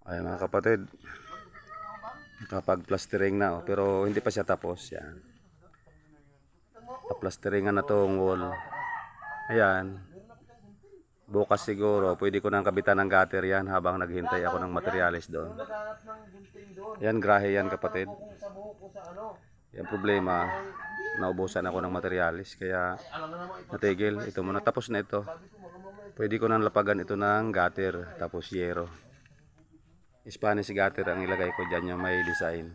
Ay mga kapatid, nakapag-plastering na pero hindi pa siya tapos. Yan. Plasteringan na tong wall. Ayan. Bukas siguro, pwede ko nang kabitan ng gutter yan habang naghintay ako ng materialis doon. Yan, grahe yan kapatid. Yan problema, naubusan ako ng materialis kaya natigil. Ito muna, tapos na ito. Pwede ko nang lapagan ito ng gutter tapos yero. Spanish gutter ang ilagay ko dyan yung may design.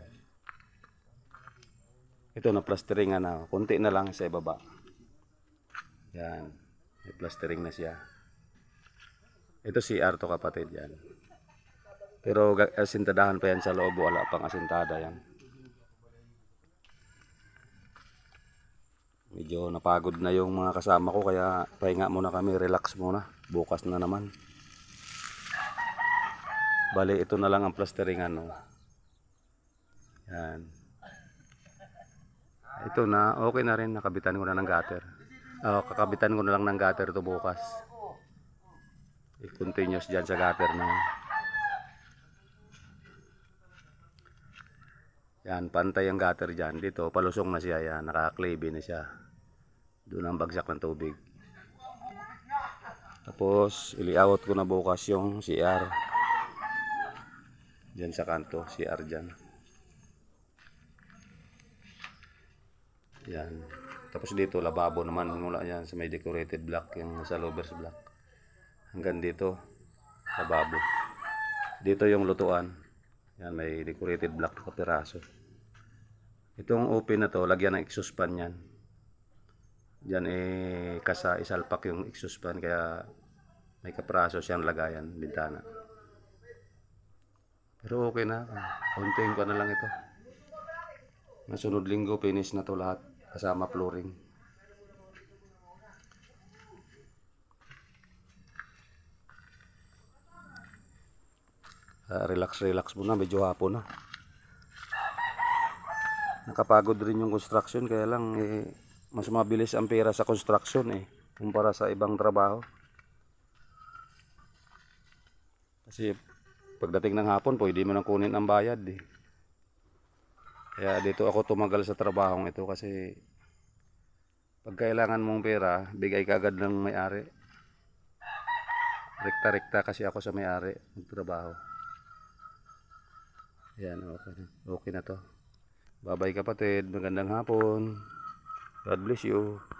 Ito na plasteringan na. Kunti na lang sa ibaba. Yan. May plastering na siya. Ito CR to kapatid yan. Pero asintadahan pa yan sa loob. Wala pang asintada yan. Medyo napagod na yung mga kasama ko kaya pahinga muna kami. Relax muna. Bukas na naman. Bali, ito na lang ang plasteringan. No? Yan. Ito na, okay na rin. Nakabitan ko na ng gutter. Kakabitan ko na lang ng gutter ito bukas. I-continuous dyan sa gutter na. Yan, pantay ang gutter dyan. Dito, palusong na siya. Yan, naka-clave na siya. Doon ang bagsak ng tubig. Tapos, ili-out ko na bukas yung CR. Diyan sa kanto, CR dyan. Yan. Tapos dito, lababo naman mula yan sa may decorated block, yung sa louvers block. Hanggang dito, lababo. Dito yung lutuan. Yan, may decorated block na kapiraso. Itong open na to, lagyan ng exhaust fan yan. Diyan isalpak yung exhaust fan, kaya may kapiraso siyang lagayan, bintana. Pero okay na. Konting ko na lang ito. Nasunod linggo, finish na to lahat. Kasama flooring. Relax muna. Medyo hapon na. Nakapagod rin yung construction. Kaya lang mas mabilis ang pera sa construction kumpara sa ibang trabaho. Kasi pagdating ng hapon, pwede mo nang kunin ang bayad Kaya dito ako tumagal sa trabahong ito kasi pag kailangan mong pera, bigay ka agad ng may-ari. Rekta-rekta kasi ako sa may-ari magtrabaho. Ayan, okay na to. Bye-bye kapatid, magandang hapon. God bless you.